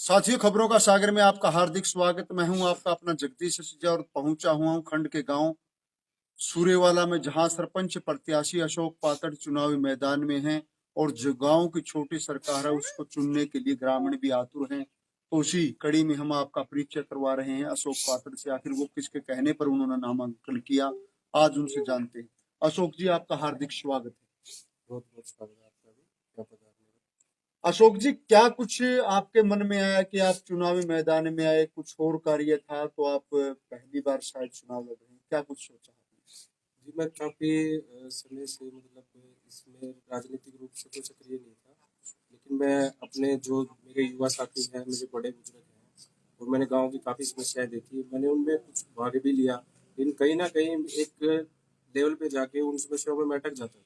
साथियों, खबरों का सागर में आपका हार्दिक स्वागत। मैं हूं आपका अपना जगदीश सचीजा और पहुंचा हुआ हूं खंड के गांव सूर्यवाला में, जहां सरपंच प्रत्याशी अशोक पातड़ चुनावी मैदान में हैं और जो गांव की छोटी सरकार है उसको चुनने के लिए ग्रामीण भी आतुर हैं। तो उसी कड़ी में हम आपका परिचय करवा रहे हैं अशोक पातड़ से। आखिर वो किसके कहने पर उन्होंने नामांकन किया, आज उनसे जानते हैं। अशोक जी, आपका हार्दिक स्वागत है। बहुत बहुत स्वागत है आपका भी। क्या पता अशोक जी, क्या कुछ आपके मन में आया कि आप चुनावी मैदान में आए? कुछ और कार्य था तो आप पहली बार शायद चुनाव लड़ रहे हैं, क्या कुछ सोचा आपने? जी, मैं काफ़ी समय से मतलब इसमें राजनीतिक रूप से तो सक्रिय नहीं था, लेकिन मैं अपने जो मेरे युवा साथी हैं, मेरे बड़े बुजुर्ग हैं और मैंने गांव की काफ़ी समस्याएं देखी। मैंने उनमें कुछ भाग भी लिया, लेकिन कहीं ना कहीं एक लेवल पे जाके उन समस्याओं में मैं अटक जाता था,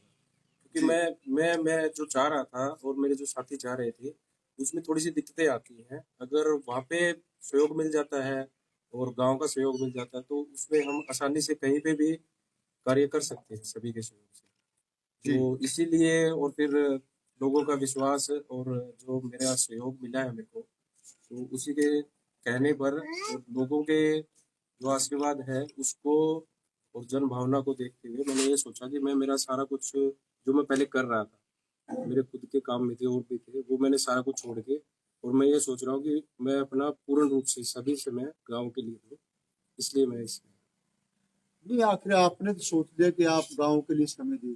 क्योंकि जी। मैं जो चाह रहा था और मेरे जो साथी चाह रहे थे उसमें थोड़ी सी दिक्कतें आती हैं। अगर वहाँ पे सहयोग मिल जाता है और गांव का सहयोग मिल जाता है तो उसमें हम आसानी से कहीं पे भी कार्य कर सकते हैं सभी के सहयोग से। जी। तो इसीलिए और फिर लोगों का विश्वास और जो मेरा सहयोग मिला है मेरे को, तो उसी के कहने पर और लोगों के जो आशीर्वाद है उसको और जन भावना को देखते हुए मैंने ये सोचा कि मैं मेरा सारा कुछ जो मैं पहले कर रहा था, मेरे खुद के काम में थे और भी थे, वो मैंने सारा कुछ छोड़ के और मैं ये सोच रहा हूँ कि मैं अपना पूर्ण रूप से सभी समय गांव के लिए हूँ। इसलिए मैं इस नहीं, आखिर आपने तो सोच लिया कि आप गांव के लिए समय दें,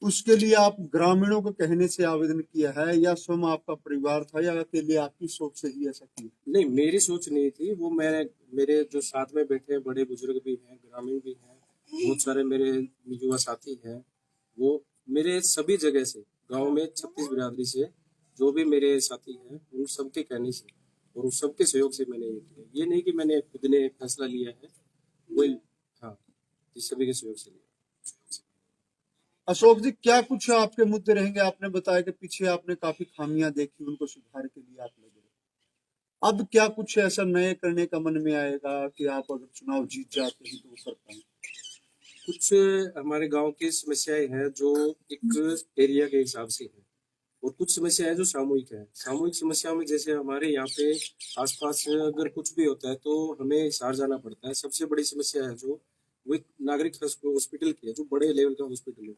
उसके लिए आप ग्रामीणों के कहने से आवेदन किया है या स्वयं आपका परिवार था या अकेले आपकी सोच से ही ऐसा किया? नहीं, मेरी सोच नहीं थी वो। मैं मेरे जो साथ में बैठे हैं बड़े बुजुर्ग भी हैं, ग्रामीण भी हैं, बहुत सारे मेरे युवा साथी हैं, वो मेरे सभी जगह से, गांव में 36 बिरादरी से जो भी मेरे साथी हैं उन सबके कहने से और उन सबके सहयोग से मैंने ये किया। ये नहीं कि मैंने खुद ने एक फैसला लिया है, वो हाँ, इस सभी के सहयोग से लिया। अशोक जी, क्या कुछ आपके मुद्दे रहेंगे? आपने बताया कि पीछे आपने काफी खामियां देखी, उनको सुधार के लिए आप लगे। अब क्या कुछ ऐसा नए करने का मन में आएगा कि आप अगर चुनाव जीत जाते हैं तो वो कर पाएंगे? कुछ हमारे गांव की समस्याएं हैं जो एक एरिया के हिसाब से है और कुछ समस्या है जो सामूहिक है। सामूहिक समस्याओं में जैसे हमारे यहाँ पे आसपास अगर कुछ भी होता है तो हमें हिसार जाना पड़ता है। सबसे बड़ी समस्या है जो वो एक नागरिक हॉस्पिटल की है, जो बड़े लेवल का हॉस्पिटल है।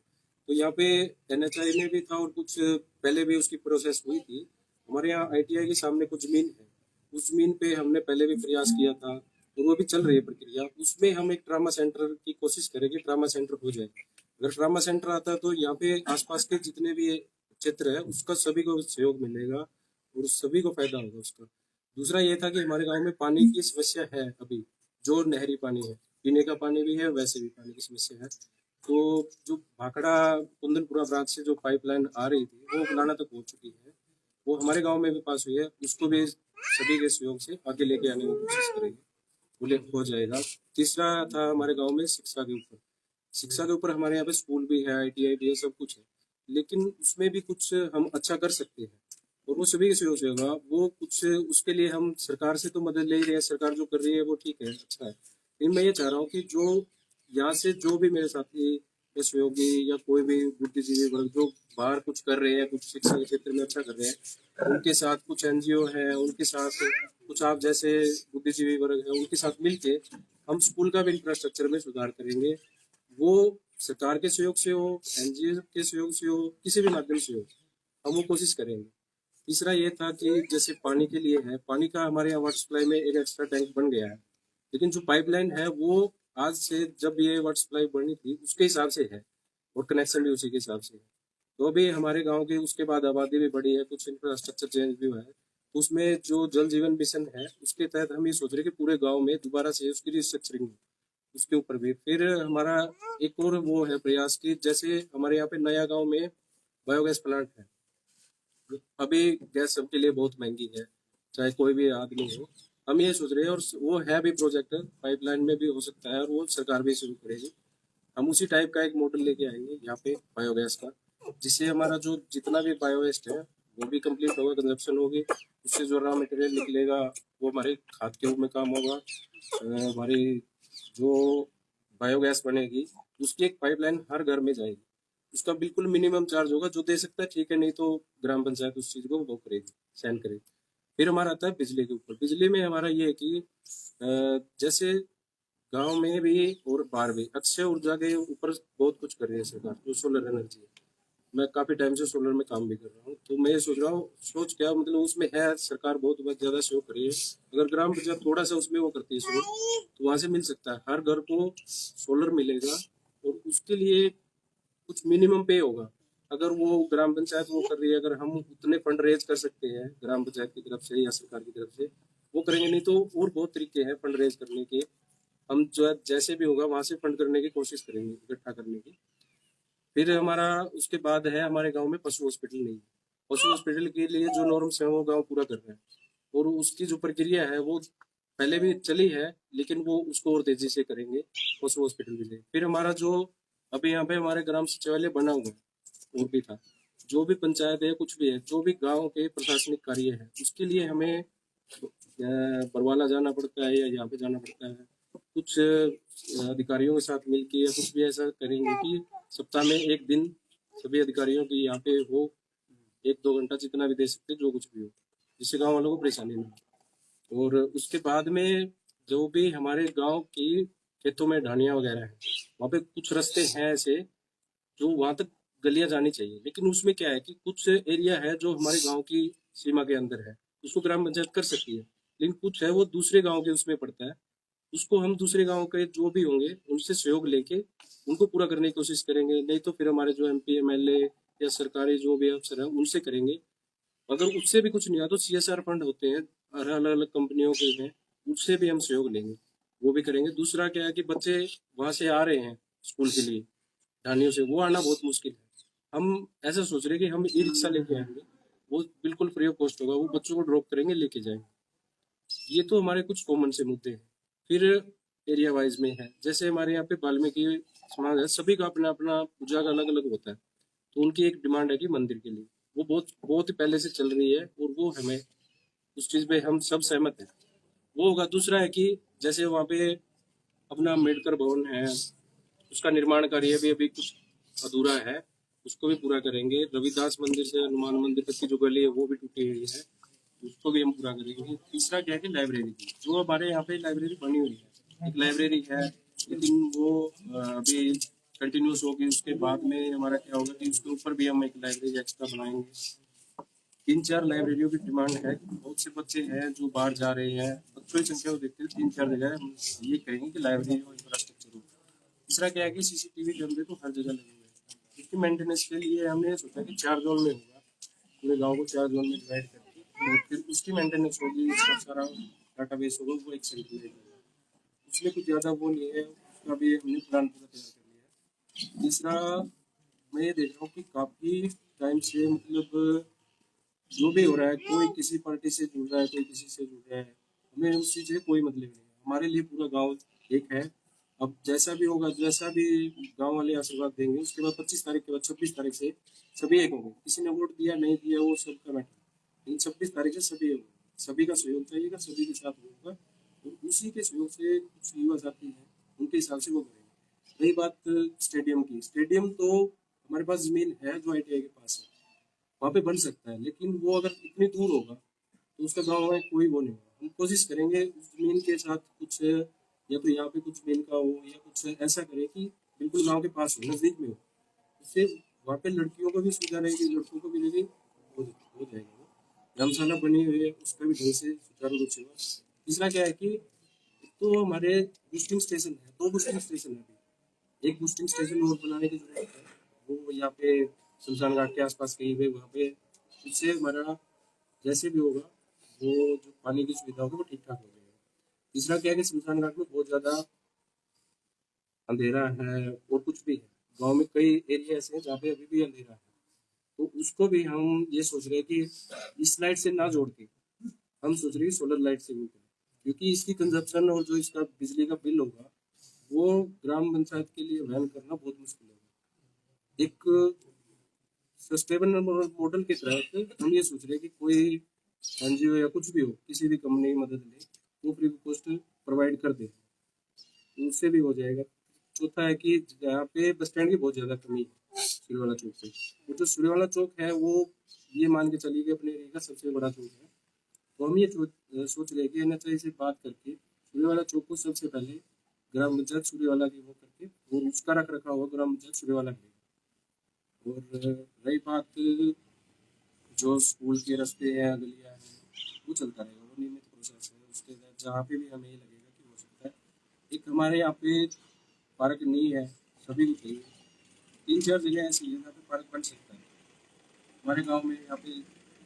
तो यहाँ पे NHI में भी था और कुछ पहले भी उसकी प्रोसेस हुई थी। हमारे यहाँ ITI के सामने कुछ जमीन है, उस जमीन पे हमने पहले भी प्रयास किया था और वो भी चल रही है प्रक्रिया। उसमें हम एक ट्रामा सेंटर की कोशिश करेंगे, ट्रामा सेंटर हो जाए। अगर ट्रामा सेंटर आता है तो यहाँ पे आसपास के जितने भी क्षेत्र है उसका सभी को सहयोग मिलेगा और सभी को फायदा होगा उसका। दूसरा ये था कि हमारे गांव में पानी की समस्या है अभी, जो नहरी पानी है, पीने का पानी भी है, वैसे भी पानी की समस्या है। तो जो भाखड़ा कुंदनपुरा ब्रांच से जो पाइपलाइन आ रही थी वो बनाना तक हो चुकी है, वो हमारे गांव में भी पास हुई है। उसको भी सभी के सहयोग से आगे लेके आने की कोशिश करेंगे, वो हो जाएगा। तीसरा था हमारे गांव में शिक्षा के ऊपर। शिक्षा के ऊपर हमारे यहाँ पे स्कूल भी है, ITI भी है, सब कुछ है, लेकिन उसमें भी कुछ हम अच्छा कर सकते हैं और वो सभी के सहयोग से होगा। वो कुछ उसके लिए हम सरकार से तो मदद ले ही रहे हैं, सरकार जो कर रही है वो ठीक है, अच्छा है, लेकिन मैं ये चाह रहा हूँ कि जो यहाँ से जो भी मेरे साथी या सहयोगी या कोई भी बुद्धिजीवी वर्ग जो बाहर कुछ कर रहे हैं, कुछ शिक्षा के क्षेत्र में अच्छा कर रहे हैं, उनके साथ कुछ NGO है, उनके साथ कुछ आप जैसे बुद्धिजीवी वर्ग है, उनके साथ मिलके हम स्कूल का भी इंफ्रास्ट्रक्चर में सुधार करेंगे। वो सरकार के सहयोग से हो, NGO के सहयोग से हो, किसी भी माध्यम से हो, हम वो कोशिश करेंगे। तीसरा ये था कि जैसे पानी के लिए है, पानी का हमारे यहाँ वाटर सप्लाई में एक एक्स्ट्रा टैंक बन गया है, लेकिन जो पाइपलाइन है वो आज से जब ये वाटर सप्लाई बनी थी उसके हिसाब से है और कनेक्शन भी उसी के हिसाब से है। तो अभी हमारे गांव की उसके बाद आबादी भी बढ़ी है, कुछ इंफ्रास्ट्रक्चर चेंज भी हुआ है, तो उसमें जो जल जीवन मिशन है उसके तहत हम ये सोच रहे हैं कि पूरे गांव में दोबारा से उसकी रिस्ट्रक्चरिंग हो। उसके ऊपर भी फिर हमारा एक और वो है प्रयास की, जैसे हमारे यहाँ पे नया गांव में बायोगैस प्लांट है। अभी गैस सबके लिए बहुत महंगी है, चाहे कोई भी आदमी हो। हम ये सोच रहे हैं और वो है भी प्रोजेक्ट, पाइपलाइन में भी हो सकता है और वो सरकार भी शुरू करेगी। हम उसी टाइप का एक मॉडल लेके आएंगे यहाँ पे बायोगैस का, जिससे हमारा जो जितना भी बायो वेस्ट है वो भी कंप्लीट होगा, कंजप्शन होगी, उससे जो रॉ मटेरियल निकलेगा वो हमारे खाद के रूप में काम होगा। हमारी जो बायोगैस बनेगी उसकी एक पाइपलाइन हर घर में जाएगी, उसका बिल्कुल मिनिमम चार्ज होगा, जो दे सकता है ठीक है, नहीं तो ग्राम पंचायत उस चीज को वो करेगी, सहन करेगी। फिर हमारा आता है बिजली के ऊपर। बिजली में हमारा ये है कि जैसे गांव में भी और बाहर भी अक्षय ऊर्जा के ऊपर बहुत कुछ कर रही है सरकार, जो सोलर एनर्जी है। मैं काफी टाइम से सोलर में काम भी कर रहा हूँ, तो मैं ये सोच रहा हूँ, सोच क्या मतलब उसमें है, सरकार बहुत ज्यादा सहयोग कर रही है। अगर ग्राम पंचायत थोड़ा सा उसमें वो करती है सहयोग, तो वहां से मिल सकता है, हर घर को सोलर मिलेगा। और उसके लिए कुछ मिनिमम पे होगा। अगर वो ग्राम पंचायत वो कर रही है, अगर हम उतने फंड रेज कर सकते हैं ग्राम पंचायत की तरफ से या सरकार की तरफ से, वो करेंगे। नहीं तो और बहुत तरीके हैं फंड रेज करने के, हम जो है जैसे भी होगा वहां से फंड करने की कोशिश करेंगे, इकट्ठा करने की। फिर हमारा उसके बाद है, हमारे गांव में पशु हॉस्पिटल नहीं है। पशु हॉस्पिटल के लिए जो नॉर्म्स है वो गांव पूरा कर रहे हैं, और उसकी जो प्रक्रिया है वो पहले भी चली है, लेकिन वो उसको और तेजी से करेंगे पशु हॉस्पिटल के लिए। फिर हमारा जो अभी यहाँ पे हमारे ग्राम सचिवालय बना हुआ है और भी था, जो भी पंचायत है कुछ भी है, जो भी गांव के प्रशासनिक कार्य है, उसके लिए हमें बरवाला जाना पड़ता है या यहाँ पे जाना पड़ता है। कुछ अधिकारियों के साथ मिलकर या कुछ भी ऐसा करेंगे कि सप्ताह में एक दिन सभी अधिकारियों की यहाँ पे हो, 1-2 घंटा जितना भी दे सकते, जो कुछ भी हो, जिससे गांव वालों को परेशानी ना हो। और उसके बाद में जो भी हमारे गांव की खेतों में ढानियां वगैरह है, वहाँ पे कुछ रास्ते हैं ऐसे जो वहां तक गलियां जानी चाहिए, लेकिन उसमें क्या है कि कुछ एरिया है जो हमारे गांव की सीमा के अंदर है, उसको ग्राम पंचायत कर सकती है। लेकिन कुछ है वो दूसरे गांव के उसमें पड़ता है, उसको हम दूसरे गांव के जो भी होंगे उनसे सहयोग लेके उनको पूरा करने की कोशिश करेंगे। नहीं तो फिर हमारे जो MP MLA या सरकारी जो भी अफसर है उनसे करेंगे। अगर उससे भी कुछ नहीं हुआ तो CSR फंड होते हैं अलग अलग कंपनियों के हैं, उससे भी हम सहयोग लेंगे, वो भी करेंगे। दूसरा क्या है कि बच्चे वहां से आ रहे हैं स्कूल के लिए, ढानियों से वो आना बहुत मुश्किल है। हम ऐसा सोच रहे हैं कि हम ई-रिक्शा लेके आएंगे, वो बिल्कुल फ्री ऑफ कॉस्ट होगा, वो बच्चों को ड्रॉप करेंगे, लेके जाएंगे। ये तो हमारे कुछ कॉमन से मुद्दे हैं। फिर एरिया वाइज में है, जैसे हमारे यहाँ पे वाल्मीकि समाज है, सभी का अपना अपना पूजा का अलग अलग होता है, तो उनकी एक डिमांड है कि मंदिर के लिए, वो बहुत बहुत ही पहले से चल रही है, और वो हमें उस चीज पे हम सब सहमत हैं, वो होगा। दूसरा है कि जैसे वहाँ पे अपना अम्बेडकर भवन है, उसका निर्माण कार्य भी अभी कुछ अधूरा है, उसको भी पूरा करेंगे। रविदास मंदिर से हनुमान मंदिर तक की जो गली है वो भी टूटी हुई है, उसको भी हम पूरा करेंगे। तीसरा क्या है कि लाइब्रेरी की, जो हमारे यहाँ पे लाइब्रेरी बनी हुई है, एक लाइब्रेरी है, लेकिन वो अभी कंटिन्यूस होगी। उसके बाद में हमारा क्या होगा कि उसके ऊपर भी हम एक लाइब्रेरी एक्स्ट्रा बनाएंगे। 3-4 लाइब्रेरियों की डिमांड है। बहुत से बच्चे हैं जो बाहर जा रहे हैं, बच्चों की संख्या को देखते हुए 3-4 जगह हम ये कहेंगे कि लाइब्रेरी और इंफ्रास्ट्रक्चर हो। तीसरा क्या है कि CCTV कैमरे तो हर जगह लगे हुए हैं, इसकी मेंटेनेंस के लिए हमने सोचा कि 4 जोन में होगा, पूरे गांव को 4 जोन में डिवाइड करके, और फिर उसकी मेंटेनेंस होगी, उसका सारा डाटाबेस होगा, वो एक सेंट्रलाइज होगा। उसमें कुछ ज़्यादा वो नहीं है, उसका भी हमने प्लान पूरा तैयार कर लिया है। तीसरा, मैं ये देख रहा हूँ कि काफ़ी टाइम से मतलब जो भी हो रहा है, कोई किसी पार्टी से जुड़ रहा है, कोई किसी से जुड़ रहा है, हमें उस चीज़ से कोई मतलब नहीं है। हमारे लिए पूरा गांव एक है। अब जैसा भी होगा, जैसा भी गांव वाले आशीर्वाद देंगे, उसके बाद 25 तारीख के बाद 26 तारीख से सभी एक होंगे। किसी ने वोट दिया नहीं दिया वो सबका मैटर, लेकिन 26 तारीख से सभी होंगे। सभी का सहयोग चाहिएगा, सभी के साथ होगा, और उसी के सहयोग से कुछ युवा साथी हैं, उनके हिसाब से वो करेंगे। रही बात स्टेडियम की, स्टेडियम तो हमारे पास जमीन है जो ITI के पास है, वहाँ पे बन सकता है, लेकिन वो अगर इतनी दूर होगा तो उसका गाँव में कोई वो नहीं होगा। हम कोशिश करेंगे उस जमीन के साथ कुछ, या तो यहाँ पे कुछ जमीन का हो या कुछ ऐसा करें कि बिल्कुल गाँव के पास हो, नजदीक में हो, उससे वहाँ पे लड़कियों को भी सुविधा रहेगी, लड़कों को भी रहेगी, हो जाएगा। वो धर्मशाला बनी हुई है, उसका भी ढंग से सुचारू रूप से हुआ। तीसरा क्या है कि तो हमारे बूस्टिंग स्टेशन है, 2 बूस्टिंग स्टेशन है अभी। एक बूस्टिंग स्टेशन और बनाने की जरूरत है, वो यहाँ पे शमशान घाट के आसपास कहीं पे, वहाँ पे, उससे हमारा जैसे भी होगा वो जो पानी की सुविधा होगी वो ठीक ठाक हो जाएगा। तीसरा क्या है कि शमशान घाट में बहुत ज्यादा अंधेरा है, और कुछ भी है, गांव में कई एरिया ऐसे हैं जहाँ पे अभी भी अंधेरा है, तो उसको भी हम ये सोच रहे हैं कि इस लाइट से ना जोड़ के हम सोच रहे हैं सोलर लाइट से भी करें, क्योंकि इसकी कंजप्शन और जो इसका बिजली का बिल होगा वो ग्राम पंचायत के लिए वहन करना बहुत मुश्किल होगा। एक सस्टेनेबल मॉडल के तहत हम ये सोच रहे हैं कि कोई NGO या कुछ भी हो, किसी भी कंपनी की मदद ले, वो फ्री कॉस्ट प्रोवाइड कर दे, तो उससे भी हो जाएगा। चौथा है कि यहाँ पे बस स्टैंड की बहुत ज़्यादा कमी है सूर्यवाला चौक पे, और जो सूर्यवाला चौक है वो ये मान के चलिए कि अपने एरिया का सबसे बड़ा चौक है, तो हम ये सोच रहे हैं कि एनएचआई से बात करके सूर्यवाला चौक को सबसे पहले ग्राम पंचायत सूर्यवाला की वो करके और उसका रख रखा हुआ ग्राम पंचायत सूर्यवाला करेगी। और रही बात जो स्कूल के रास्ते हैं गलियाँ हैं वो चलता रहेगा, वो नियमित प्रोसेस है। उसके बाद जहाँ पे भी हमें ये लगेगा कि हो सकता है, एक हमारे यहाँ पे पार्क नहीं है, सभी को चाहिए, 3-4 जगह ऐसी है जहाँ पे पार्क बन सकता है। हमारे गांव में यहाँ पे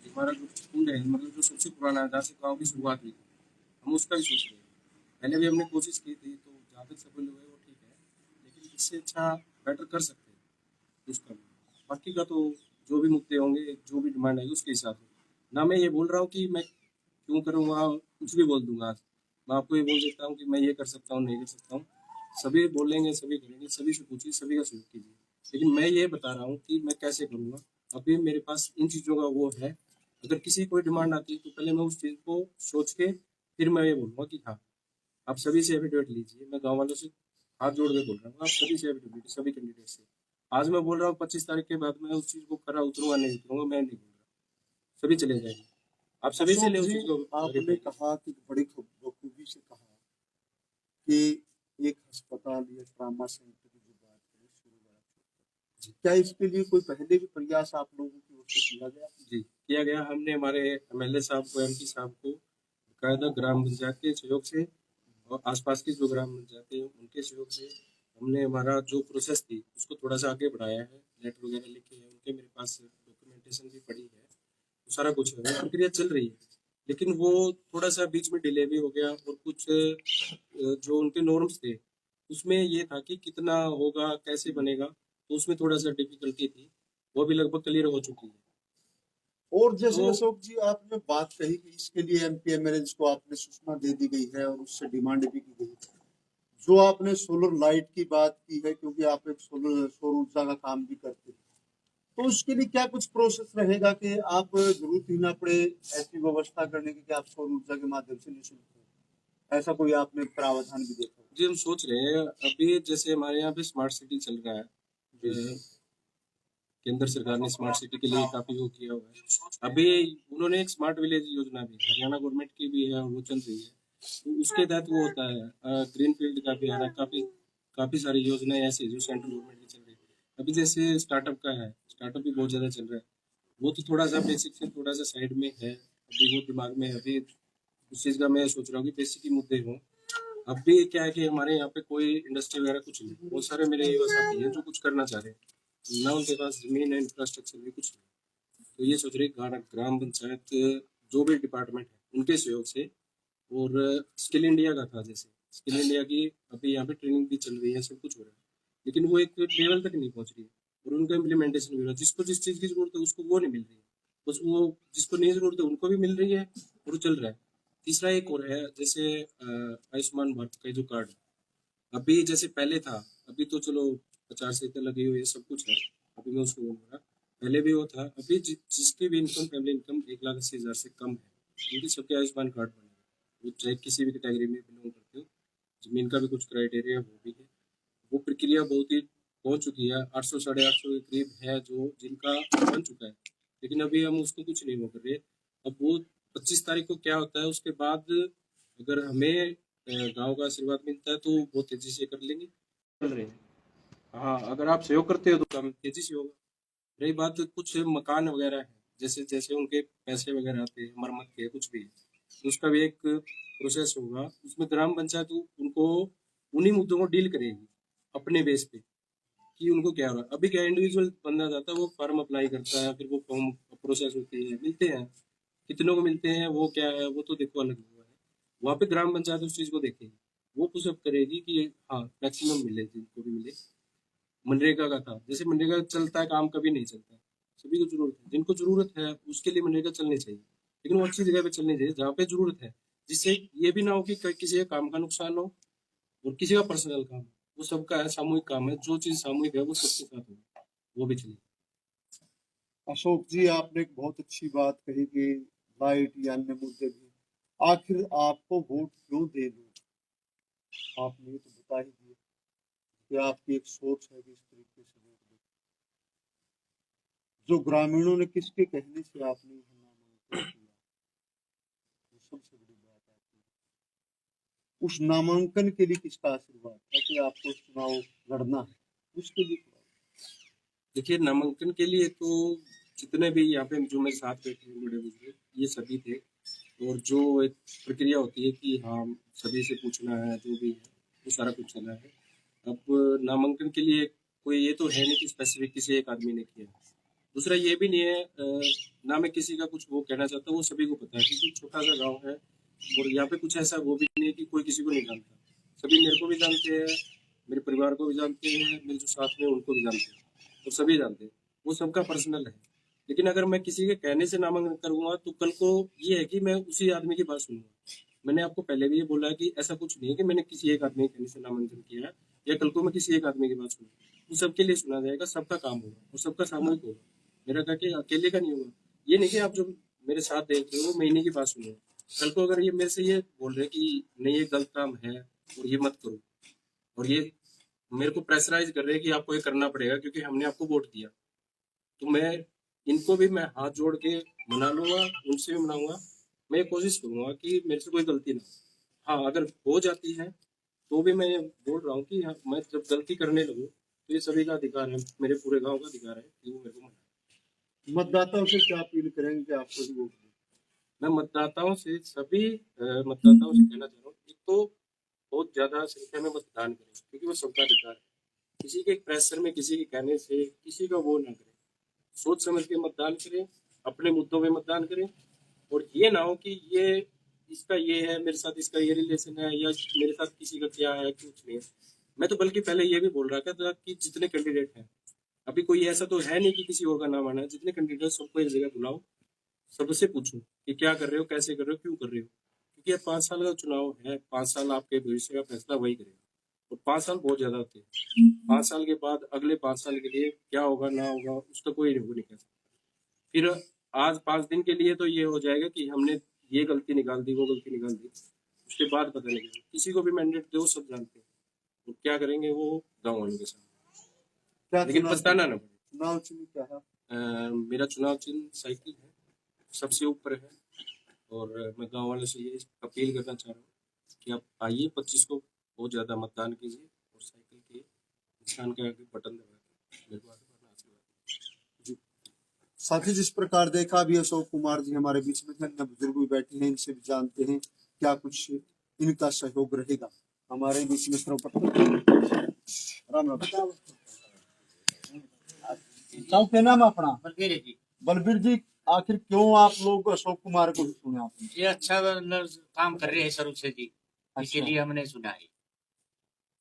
हमारा जो स्कूल है, मतलब जो सबसे पुराना है, जहाँ से गाँव की शुरुआत हुई, हम उसका ही सोच रहे हैं। पहले भी हमने कोशिश की थी, तो जहाँ तक सफल हुए वो ठीक है, लेकिन इससे अच्छा बेटर कर सकते हैं उसका भी। बाकी का तो जो भी मुद्दे होंगे, जो भी डिमांड आएगी उसके हिसाब से। ना मैं ये बोल रहा हूँ कि मैं क्यों करूँगा, कुछ भी बोल दूंगा आज। मैं आपको ये बोल देता हूँ कि मैं ये कर सकता हूँ, नहीं कर सकता हूँ। सभी बोलेंगे, सभी करेंगे, सभी से पूछिए, सभी का सहयोग कीजिए। लेकिन मैं ये बता रहा हूँ कि मैं कैसे करूँगा। अभी मेरे पास इन चीज़ों का वो है। अगर किसी की कोई डिमांड आती है तो पहले मैं उस चीज़ को सोच के फिर मैं ये बोलूँगा कि हाँ, आप सभी से एफिडेविट लीजिए। मैं गाँव वालों से हाथ जोड़ के बोल रहा हूँ, आप सभी से एफिडेविट लीजिए, सभी कैंडिडेट से। आज मैं बोल रहा हूँ, 25 तारीख के बाद मैं उस चीज़ को करा उतरूंगा नहीं उतरूंगा, मैं नहीं बोल रहा, सभी चले जाएंगे। आप सभी से अशोक ले उस जी, चीज़ को आपने वेरीफाई। कहा कि बड़ी बखूबी से कहा कि एक अस्पताल या ट्रामा सेंटर की जो बात करें सूर्यवाला चौक पर, क्या इसके लिए कोई पहले भी प्रयास आप लोगों की ओर से किया गया? जी, किया गया। हमने हमारे एमएलए साहब को, एमपी साहब को बकायदा ग्राम पंचायत के सहयोग से और आसपास की जो ग्राम पंचायतें हैं उनके सहयोग से हमने हमारा जो प्रोसेस थी उसको थोड़ा सा आगे बढ़ाया है। लेटर वगैरह लिखे हैं उनके, मेरे पास डॉक्यूमेंटेशन भी पड़ी है, वो सारा कुछ है, वो प्रक्रिया चल रही है। लेकिन वो थोड़ा सा बीच में डिले भी हो गया, और कुछ जो उनके नॉर्म्स थे उसमें ये था कि कितना होगा, कैसे बनेगा, तो उसमें थोड़ा सा डिफिकल्टी थी। वो भी लगभग क्लियर हो चुकी है। और जैसे तो अशोक जी आपने बात कही कि इसके लिए एमपी एमएलए को आपने सूचना दे दी गई है और उससे डिमांड भी की गई है। जो आपने सोलर लाइट की बात की है, क्योंकि आप एक सोलर सौर ऊर्जा का काम भी करते हैं, तो उसके लिए क्या कुछ प्रोसेस रहेगा कि आप जरूरत ही ना पड़े ऐसी व्यवस्था करने की कि आप सौर ऊर्जा के माध्यम से निःशुल्क हो? ऐसा कोई आपने प्रावधान भी देखा? जी, हम सोच रहे हैं अभी, जैसे हमारे यहाँ पे स्मार्ट सिटी चल रहा है, केंद्र सरकार ने स्मार्ट सिटी के लिए काफी वो किया हुआ है। अभी उन्होंने एक स्मार्ट विलेज योजना भी, हरियाणा गवर्नमेंट की भी है, वो चल रही है। तो उसके तहत वो होता है, ग्रीन फील्ड का भी आ रहा है, काफी काफी सारी योजनाएं ऐसी जो सेंट्रल गवर्नमेंट की चल रही है। अभी जैसे स्टार्टअप का है, स्टार्टअप भी बहुत ज्यादा चल रहा है। वो तो थोड़ा सा बेसिक से थोड़ा सा साइड में है, अभी वो दिमाग में है। अभी उस चीज का मैं सोच रहा हूँ कि बेसिक ही मुद्दे हों। अभी क्या है कि हमारे यहाँ पे कोई इंडस्ट्री वगैरह कुछ नहीं, बहुत सारे मेरे युवा साथी हैं जो कुछ करना चाह रहे हैं, ना उनके पास जमीन है, इंफ्रास्ट्रक्चर भी कुछ नहीं। तो ये सोच रहे ग्राम पंचायत जो भी डिपार्टमेंट है उनके सहयोग से, और स्किल इंडिया का था, जैसे स्किल इंडिया की अभी यहाँ पे ट्रेनिंग भी चल रही है, सब कुछ हो रहा है, लेकिन वो एक लेवल तक नहीं पहुंच रही है, और उनका इम्प्लीमेंटेशन भी हो रहा है। जिसको जिस चीज़ की जरूरत है उसको वो नहीं मिल रही है, बस वो जिसको नहीं जरूरत है उनको भी मिल रही है, और वो चल रहा है। तीसरा एक और है, जैसे आयुष्मान भारत का जो कार्ड है, अभी जैसे पहले था, अभी तो चलो 50 लगी हुई है, सब कुछ है, अभी मैं उसको बोल रहा, पहले भी वो था। अभी जिसकी भी इनकम, फैमिली इनकम 1,80,000 से कम है, उनकी सबके आयुष्मान कार्ड बनेगा। वो चाहे किसी भी कैटेगरी में बिलोंग करते हो, जमीन का भी कुछ क्राइटेरिया वो भी है। वो प्रक्रिया बहुत ही पहुंच चुकी है, 800 850 के करीब है जो जिनका बन चुका है, लेकिन अभी हम उसको कुछ नहीं वो कर रहे। अब वो 25 तारीख को क्या होता है उसके बाद, अगर हमें गांव का आशीर्वाद मिलता है तो बहुत तेजी से कर लेंगे, चल रहे हैं। हाँ, अगर आप सहयोग करते हो तो काम तेजी से होगा। रही बात कुछ मकान वगैरह है, जैसे जैसे उनके पैसे वगैरह आते हैं मरम्मत के, कुछ भी है, तो उसका भी एक प्रोसेस होगा। उसमें ग्राम पंचायत उनको उन्हीं मुद्दों को डील करेगी अपने बेस पे, कि उनको क्या हो रहा है। अभी क्या, इंडिविजुअल बंदा जाता है, वो फॉर्म अप्लाई करता है, फिर वो फॉर्म प्रोसेस होती है, मिलते हैं, कितनों को मिलते हैं वो क्या है, वो तो देखो अलग हुआ है। वहाँ पे ग्राम पंचायत उस चीज को देखेगी, वो पुशअप करेगी कि हाँ मैक्सिमम मिले, जिनको भी मिले। मनरेगा का था, जैसे मनरेगा चलता है, काम कभी नहीं चलता है, सभी को जरूरत है, जिनको जरूरत है उसके लिए मनरेगा चलनी चाहिए, लेकिन वो अच्छी जगह पे चलनी चाहिए जहाँ पे जरूरत है, जिससे ये भी ना हो कि किसी के काम का नुकसान हो और किसी का पर्सनल काम। वो सबका है, सामूहिक काम है, जो चीज सामूहिक है वो सबके साथ होगी, वो भी चलेगी। अशोक जी, आपने एक बहुत अच्छी बात कही कि लाइट या अन्य मुद्दे भी। आखिर आपको वोट क्यों दे लोग? आपने ये तो बता ही दिया कि आपकी एक सोच है कि इस तरीके से वोट दे। जो ग्रामीणों ने किसके कहने से आपने ये नामांकन किया? सबसे बड़ी बात आती है। उस नामांकन के लिए किसका आशीर्वाद था कि आपको चुनाव लड़ना है, उसके लिए देखिए, नामांकन के लिए तो जितने भी यहाँ पे जो मेरे साथ बैठे हैं बड़े बुजुर्ग, ये सभी थे। और जो एक प्रक्रिया होती है कि हाँ सभी से पूछना है, जो भी है वो सारा कुछ चला है। अब नामांकन के लिए कोई ये तो है नहीं कि स्पेसिफिक किसी एक आदमी ने किया। दूसरा ये भी नहीं है ना मैं किसी का कुछ वो कहना चाहता हूँ, वो सभी को पता है क्योंकि छोटा सा गाँव है और यहाँ पे कुछ ऐसा वो भी नहीं है कि कोई किसी को नहीं जानता। सभी मेरे को भी जानते हैं, मेरे परिवार को भी जानते हैं, मेरे जो साथ में उनको भी जानते हैं, और सभी जानते हैं, वो सबका पर्सनल है। लेकिन अगर मैं किसी के कहने से नामांकन करूंगा तो कल को ये है कि मैं उसी आदमी की बात सुनूंगा। मैंने आपको पहले भी ये बोला है कि ऐसा कुछ नहीं है कि मैंने किसी एक आदमी के कहने से नामांकन किया है या कल को मैं किसी एक आदमी की बात सुनूंगा। वो सबके लिए सुना जाएगा, सबका काम होगा और सबका सामूहिक होगा। मेरा करके अकेले का नहीं होगा। ये नहीं कि आप जो मेरे साथ देख रहे हो महीने की बात सुनो, कल को अगर ये मेरे से ये बोल रहे कि नहीं ये गलत काम है और ये मत करो, और ये मेरे को प्रेशराइज कर रहे हैं कि आपको ये करना पड़ेगा क्योंकि हमने आपको वोट दिया, तो मैं इनको भी मैं हाथ जोड़ के मना लूंगा, उनसे भी मनाऊंगा। मैं ये कोशिश करूंगा कि मेरे से कोई गलती ना हो। हाँ, अगर हो जाती है तो भी मैं बोल रहा हूँ कि हाँ, मैं जब गलती करने लगूँ तो ये सभी का अधिकार है, मेरे पूरे गांव का अधिकार है कि वो मेरे को मनाए। मतदाताओं से क्या अपील करेंगे कि आपको ही वोट दें? मैं मतदाताओं से सभी मतदाताओं से कहना चाह रहा हूँ, एक तो बहुत ज्यादा संख्या में मतदान करें क्योंकि वो सबका अधिकार है। किसी के प्रेशर में, किसी के कहने से किसी का वो ना करें। सोच समझ के मतदान करें, अपने मुद्दों में मतदान करें। और ये ना हो कि ये इसका ये है, मेरे साथ इसका ये रिलेशन है, या मेरे साथ किसी का क्या है, कुछ नहीं है। मैं तो बल्कि पहले ये भी बोल रहा था कि जितने कैंडिडेट हैं, अभी कोई ऐसा तो है नहीं कि किसी और का नाम आना है, जितने कैंडिडेट सबको एक जगह बुलाओ, सबसे पूछो कि क्या कर रहे हो, कैसे कर रहे हो, क्यों कर रहे हो। क्योंकि ये 5 साल का चुनाव है, 5 साल आपके भविष्य का फैसला वही करेगा। और 5 साल बहुत ज्यादा होते हैं। 5 साल के बाद अगले 5 साल के लिए क्या होगा ना होगा उसका कोई वो नहीं कह सकता। फिर आज 5 दिन के लिए तो ये हो जाएगा कि हमने ये गलती निकाल दी, वो गलती निकाल दी, उसके बाद पता लगेगा। किसी को भी मैंडेट दो, सब जानते हैं और क्या करेंगे वो गाँव वालों के साथ, क्या लेकिन चुनाव पछताना ना पड़े। चुनाव चिन्ह क्या है? मेरा चुनाव चिन्ह साइकिल है, सबसे ऊपर है। और मैं गाँव वालों से ये अपील करना चाह रहा हूँ कि आप आइए 25 को, बहुत ज़्यादा मतदान कीजिए और साइकिल के निशान के आगे बटन दबा के मेरे को आगे बढ़ना आशीर्वाद दीजिए। साथी जिस प्रकार देखा अभी अशोक कुमार जी हमारे बीच में थे, अन्य बुजुर्ग भी बैठे हैं, इनसे भी जानते हैं क्या कुछ इनका सहयोग रहेगा हमारे बीच में। सर्वप्रथम राम राम साहब, क्या नाम है अपना? बलबीर जी। बलबीर जी, आखिर क्यों आप लोग अशोक कुमार को चुने आपने? ये अच्छा काम कर रहे हैं शुरू से जी, इसीलिए हमने चुना है।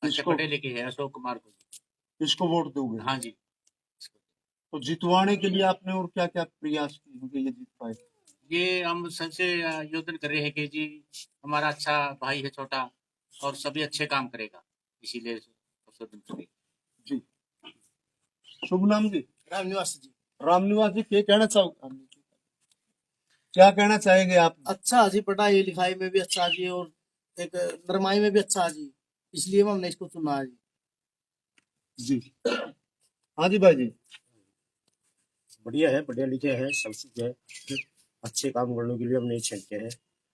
अच्छे इसको पढ़े लिखे हैं अशोक कुमार को। इसको वोट दोगे? हाँ जी। तो जितवाने के लिए आपने और क्या क्या प्रयास किए हैं कि ये जीत पाए? ये हम सबसे योजना कर रहे हैं कि जी हमारा अच्छा भाई है छोटा और सभी अच्छे काम करेगा, इसीलिए संशोधन करेगा। जी, शुभ नाम जी? रामनिवास जी। रामनिवास जी, क्या कहना चाहेंगे आप? अच्छा जी, पढ़ाई लिखाई में भी अच्छा जी और एक नरमाई में भी अच्छा जी, इसलिए हमने इसको चुना है जी। जी हाँ जी भाई जी। बढ़िया है, बढ़िया लिखे हैं, सब कुछ है। अच्छे काम करने के लिए हमने चयन किया है।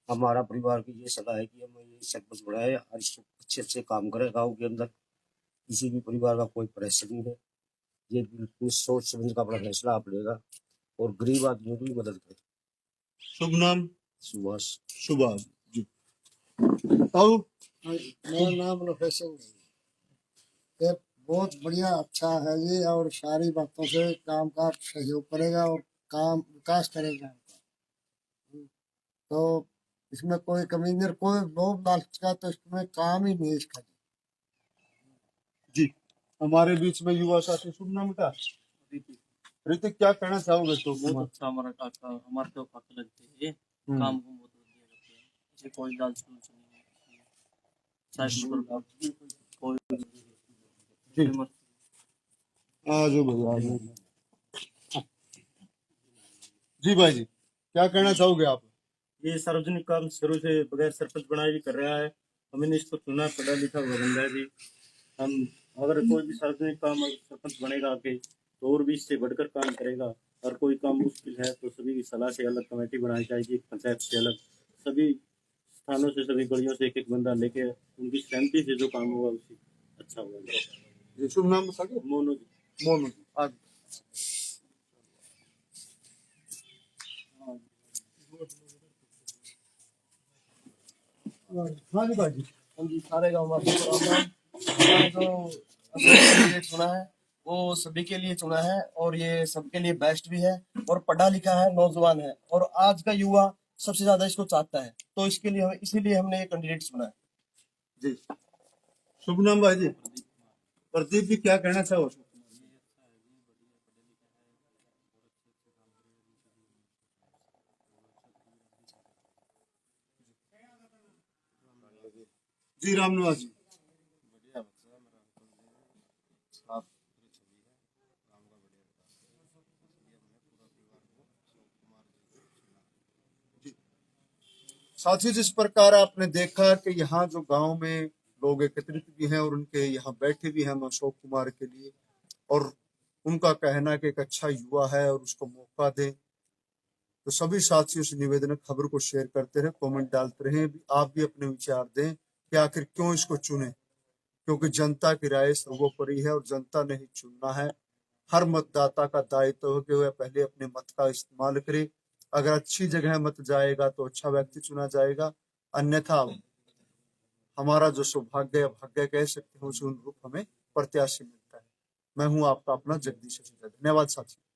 हमारा परिवार की ये सलाह है कि हम ये सरपंच बढ़ाए और इसको अच्छे अच्छे काम करें गाँव के अंदर। किसी भी परिवार का कोई प्रेशर नहीं है, ये बिल्कुल सोच समझ का अपना फैसला आप लेगा और गरीब आदमियों की मदद करे। शुभ नाम? सुभाष। सुभाष जी। ताऊ? मेरा नाम नफे सिंह है। ये बहुत बढ़िया अच्छा है ये, और सारी बातों से काम का सहयोग करेगा और काम विकास करेगा। तो इसमें कोई कमी नहीं, कोई लोभ लालच का तो इसमें काम ही नहीं इसका। जी, हमारे बीच में युवा साथी, शुभ नाम का? ऋतिक, क्या कहना चाहोगे? तो बहुत अच्छा हमारा काका, हमारे तो काका लगते हैं, काम को बहुत बढ़िया करते हैं, इसे कोई दाल चूल नहीं है, साइकिल पर कोई जी, आज भाई आज जी भाई जी, क्या कहना चाहोगे आप? ये सार्वजनिक काम शुरू से बगैर सरपंच बनाए भी कर रहा है। हमने इसको चुना, पढ़ा लिखा हुआ बंदा है जी। हम अगर कोई भी सार्वजनिक काम सरपंच बनेगा आगे तो और भी इससे बढ़कर काम करेगा। और कोई काम मुश्किल है तो सभी की सलाह से अलग कमेटी बनाई जाएगी, पंचायत से अलग सभी स्थानों से, सभी गलियों से एक एक बंदा लेके उनकी सहमति से जो काम होगा उसी अच्छा होगा। जी, शुभ नाम बता दो। मोनू जी। मोनू जी, आज हाँ जी भाई जी। हम जी सारे गाँव वासियों को राम राम। हमने जो अध्यक्ष के लिए चुना है वो सभी के लिए चुना है और ये सबके लिए बेस्ट भी है और पढ़ा लिखा है, नौजवान है और आज का युवा सबसे ज्यादा इसको चाहता है, तो इसके लिए इसीलिए हमने ये कैंडिडेट चुना है। जी, शुभ नाम भाई जी। प्रदीप जी, क्या कहना चाहो? जी, राम निवास जी। साथियों, जिस प्रकार आपने देखा कि यहाँ जो गांव में लोग एकत्रित भी हैं और उनके यहाँ बैठे भी हैं हम अशोक कुमार के लिए, और उनका कहना है कि एक अच्छा युवा है और उसको मौका दें, तो सभी साथियों से निवेदन है, खबर को शेयर करते रहे, कमेंट डालते रहे, आप भी अपने विचार दें कि आखिर क्यों इसको चुने, क्योंकि जनता की राय सर्वोपरि है और जनता ने ही चुनना है। हर मतदाता का दायित्व है कि वह पहले अपने मत का इस्तेमाल करे। अगर अच्छी जगह मत जाएगा तो अच्छा व्यक्ति चुना जाएगा, अन्यथा हमारा जो सौभाग्य या भाग्य कह सकते हैं उसे अनुरूप हमें प्रत्याशी मिलता है। मैं हूं आपका अपना जगदीश। धन्यवाद साथियों।